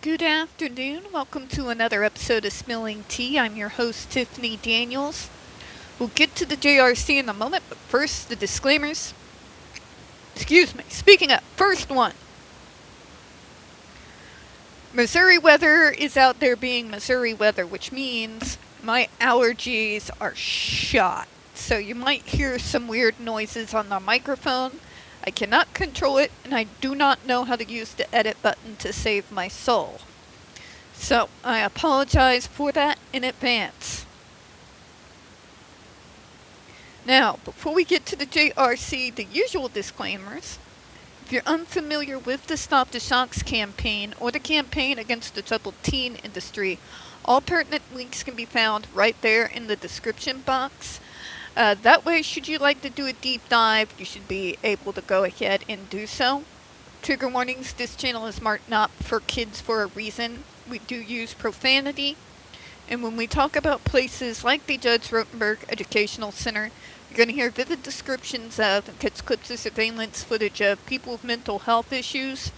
Good afternoon. Welcome to another episode of Spilling Tea. I'm your host, Tiffany Daniels. We'll get to the JRC in a moment, but first, the disclaimers. Excuse me. Speaking of, first one. Missouri weather is out there being Missouri weather, which means my allergies are shot. So you might hear some weird noises on the microphone. I cannot control it, and I do not know how to use the edit button to save my soul. So, I apologize for that in advance. Now, before we get to the JRC, the usual disclaimers. If you're unfamiliar with the Stop the Shocks campaign or the campaign against the troubled teen industry, all pertinent links can be found right there in the description box. That way, should you like to do a deep dive, you should be able to go ahead and do so. Trigger warnings, this channel is marked not for kids for a reason. We do use profanity. And when we talk about places like the Judge Rotenberg Educational Center, you're going to hear vivid descriptions of and catch clips of surveillance footage of people with mental health issues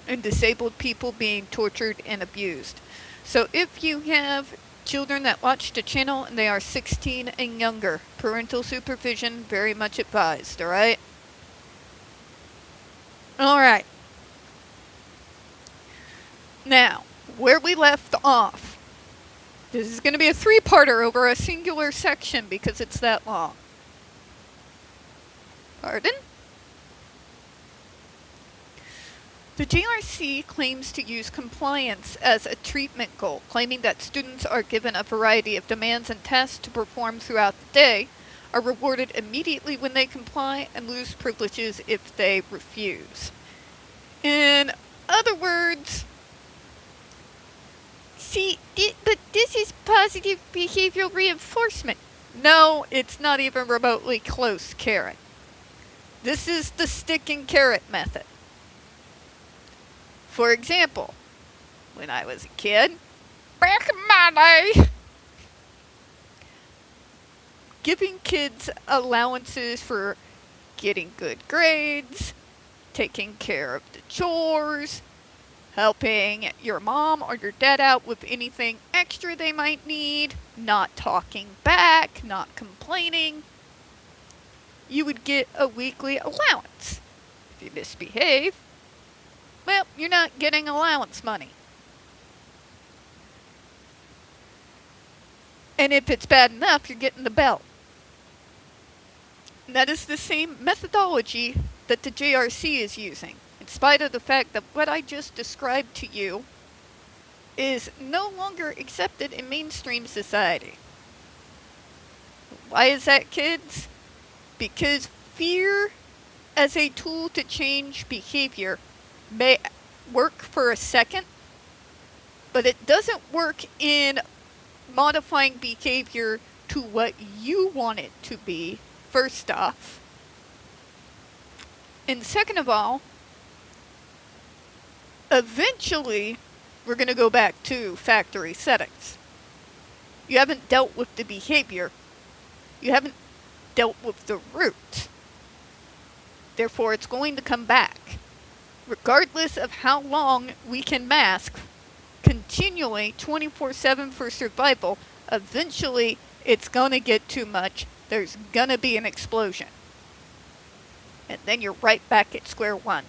and disabled people being tortured and abused. So if you have children that watch the channel and they are 16 and younger, parental supervision very much advised, alright? Alright. Now, where we left off. This is going to be a three-parter over a singular section because it's that long. Pardon? The JRC claims to use compliance as a treatment goal, claiming that students are given a variety of demands and tests to perform throughout the day, are rewarded immediately when they comply, and lose privileges if they refuse. In other words, but this is positive behavioral reinforcement. No, it's not even remotely close, Karen. This is the stick and carrot method. For example, when I was a kid, back in my day, giving kids allowances for getting good grades, taking care of the chores, helping your mom or your dad out with anything extra they might need, not talking back, not complaining, you would get a weekly allowance. If you misbehave, well, you're not getting allowance money. And if it's bad enough, you're getting the belt. And that is the same methodology that the JRC is using, in spite of the fact that what I just described to you is no longer accepted in mainstream society. Why is that, kids? Because fear as a tool to change behavior may work for a second, but it doesn't work in modifying behavior to what you want it to be, first off. And second of all, eventually, we're going to go back to factory settings. You haven't dealt with the behavior. You haven't dealt with the root. Therefore, it's going to come back. Regardless of how long we can mask, continually 24/7 for survival, eventually it's going to get too much. There's going to be an explosion. And then you're right back at square one.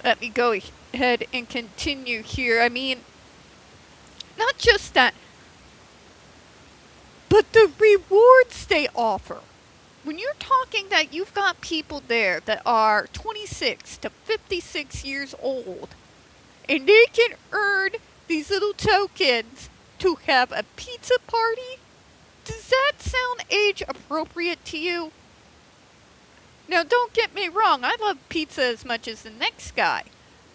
Let me go ahead and continue here. I mean, not just that, but the rewards they offer. When you're talking that you've got people there that are 26 to 56 years old, and they can earn these little tokens to have a pizza party, does that sound age appropriate to you? Now, don't get me wrong, I love pizza as much as the next guy,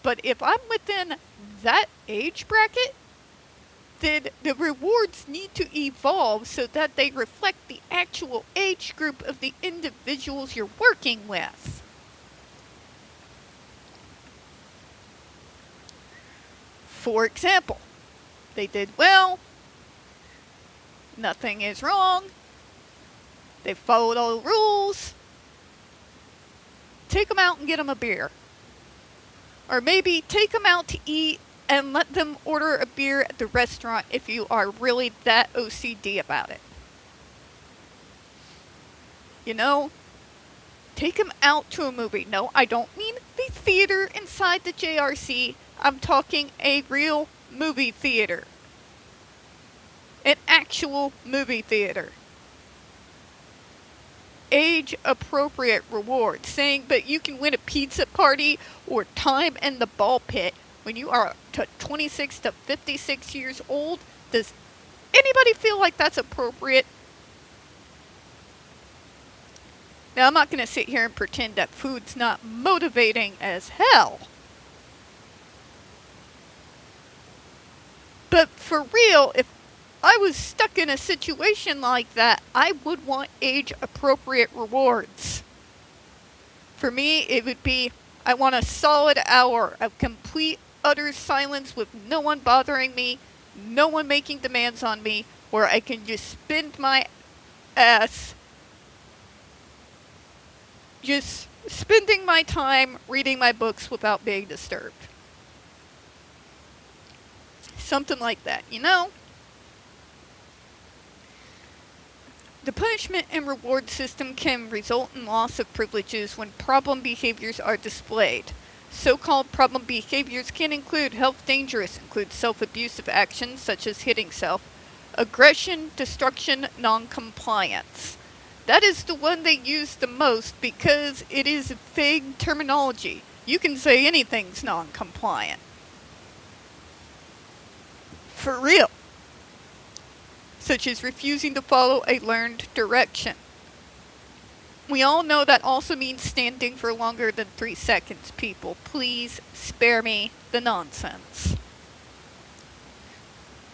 but if I'm within that age bracket, then the rewards need to evolve so that they reflect the actual age group of the individuals you're working with. For example, they did well, nothing is wrong, they followed all the rules, take them out and get them a beer. Or maybe take them out to eat and let them order a beer at the restaurant if you are really that OCD about it. You know, take them out to a movie. No, I don't mean the theater inside the JRC. I'm talking a real movie theater. An actual movie theater. Age-appropriate rewards, saying that you can win a pizza party or time in the ball pit when you are 26 to 56 years old. Does anybody feel like that's appropriate? Now, I'm not going to sit here and pretend that food's not motivating as hell. But for real, if I was stuck in a situation like that, I would want age-appropriate rewards. For me, it would be, I want a solid hour of complete, utter silence with no one bothering me, no one making demands on me, where I can just spend my ass just spending my time reading my books without being disturbed. Something like that, you know? The punishment and reward system can result in loss of privileges when problem behaviors are displayed. So-called problem behaviors can include health dangerous, include self-abusive actions such as hitting self, aggression, destruction, non-compliance. That is the one they use the most because it is vague terminology. You can say anything's non-compliant. For real. Such as refusing to follow a learned direction. We all know that also means standing for longer than 3 seconds, people. Please spare me the nonsense.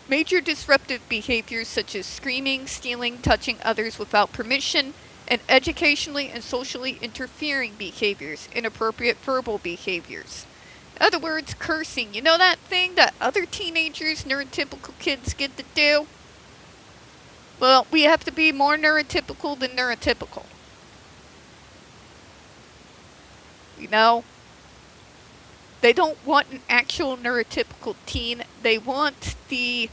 Major disruptive behaviors such as screaming, stealing, touching others without permission, and educationally and socially interfering behaviors, inappropriate verbal behaviors. In other words, cursing. You know that thing that other teenagers, neurotypical kids get to do? Well, we have to be more neurotypical than neurotypical. You know? They don't want an actual neurotypical teen. They want the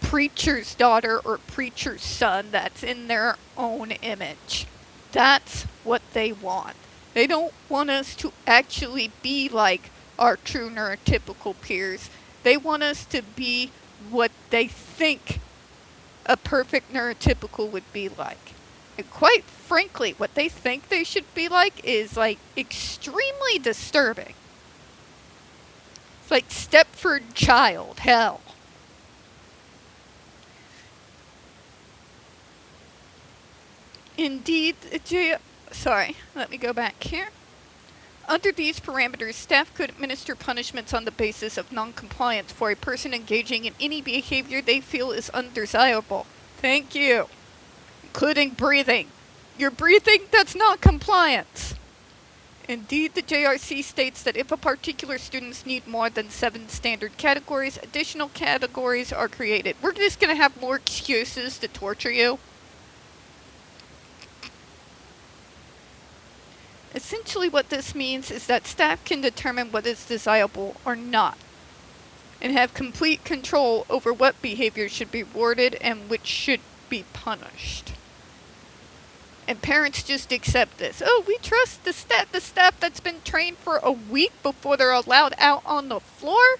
preacher's daughter or preacher's son that's in their own image. That's what they want. They don't want us to actually be like our true neurotypical peers. They want us to be what they think a perfect neurotypical would be like. And quite frankly, what they think they should be like is like extremely disturbing. It's like Stepford child hell. Indeed, let me go back here. Under these parameters, staff could administer punishments on the basis of non-compliance for a person engaging in any behavior they feel is undesirable. Thank you. Including breathing. You're breathing? That's not compliance. Indeed, the JRC states that if a particular students need more than 7 standard categories, additional categories are created. We're just going to have more excuses to torture you. Essentially what this means is that staff can determine what is desirable or not, and have complete control over what behaviors should be rewarded and which should be punished. And parents just accept this. Oh, we trust the staff that's been trained for a week before they're allowed out on the floor?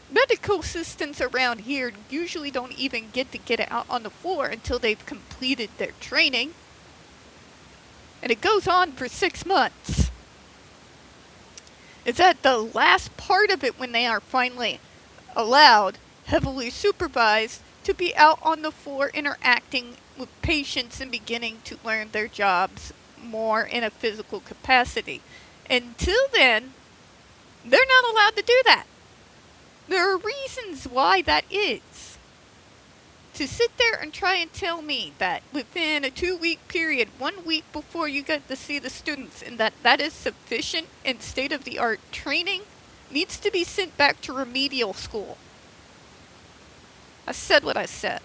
Medical assistants around here usually don't even get out on the floor until they've completed their training. And it goes on for 6 months. It's at the last part of it when they are finally allowed, heavily supervised, to be out on the floor interacting with patients and beginning to learn their jobs more in a physical capacity. Until then, they're not allowed to do that. There are reasons why that is. To sit there and try and tell me that within a 2-week period, 1 week before you get to see the students, and that is sufficient and state-of-the-art training, needs to be sent back to remedial school. I said what I said.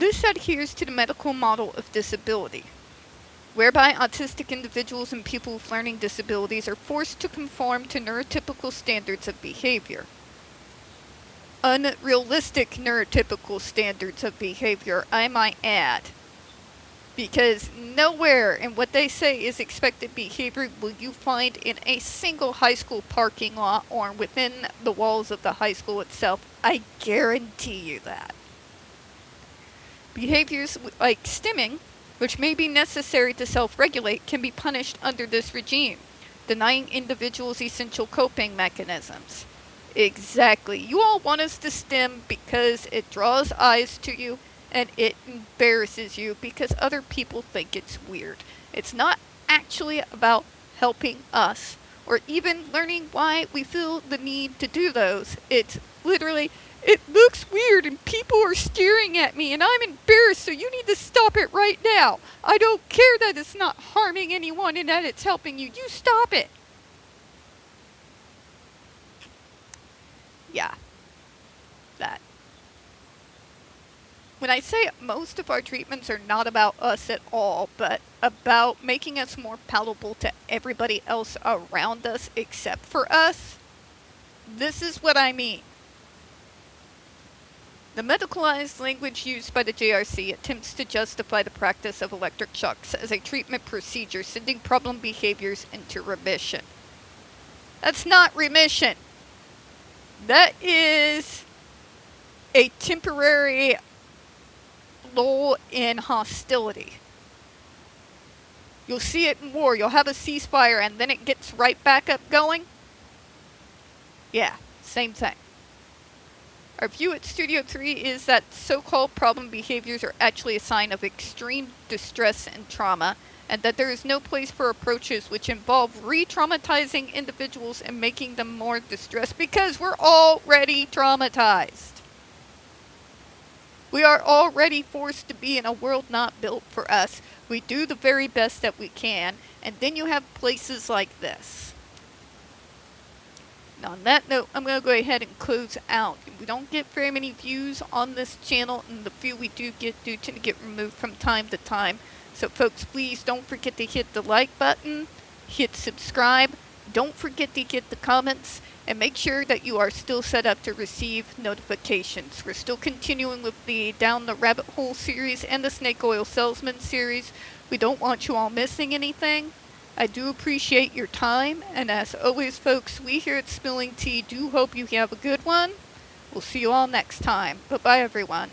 This adheres to the medical model of disability, whereby autistic individuals and people with learning disabilities are forced to conform to neurotypical standards of behavior. Unrealistic neurotypical standards of behavior, I might add. Because nowhere in what they say is expected behavior will you find in a single high school parking lot or within the walls of the high school itself. I guarantee you that. Behaviors like stimming, which may be necessary to self-regulate, can be punished under this regime, denying individuals essential coping mechanisms. Exactly. You all want us to stim because it draws eyes to you and it embarrasses you because other people think it's weird. It's not actually about helping us or even learning why we feel the need to do those. It's literally, it looks weird and people are staring at me and I'm embarrassed, so you need to stop it right now. I don't care that it's not harming anyone and that it's helping you. You stop it. Yeah. That. When I say most of our treatments are not about us at all, but about making us more palatable to everybody else around us except for us, this is what I mean. The medicalized language used by the JRC attempts to justify the practice of electric shocks as a treatment procedure, sending problem behaviors into remission. That's not remission. That is a temporary lull in hostility. You'll see it in war. You'll have a ceasefire and then it gets right back up going. Yeah, same thing. Our view at Studio 3 is that so-called problem behaviors are actually a sign of extreme distress and trauma, and that there is no place for approaches which involve re-traumatizing individuals and making them more distressed because we're already traumatized. We are already forced to be in a world not built for us. We do the very best that we can, and then you have places like this. Now, on that note, I'm going to go ahead and close out. We don't get very many views on this channel, and the few we do get tend to get removed from time to time. So, folks, please don't forget to hit the like button, hit subscribe, don't forget to hit the comments, and make sure that you are still set up to receive notifications. We're still continuing with the Down the Rabbit Hole series and the Snake Oil Salesman series. We don't want you all missing anything. I do appreciate your time, and as always, folks, we here at Spilling Tea do hope you have a good one. We'll see you all next time. Bye-bye, everyone.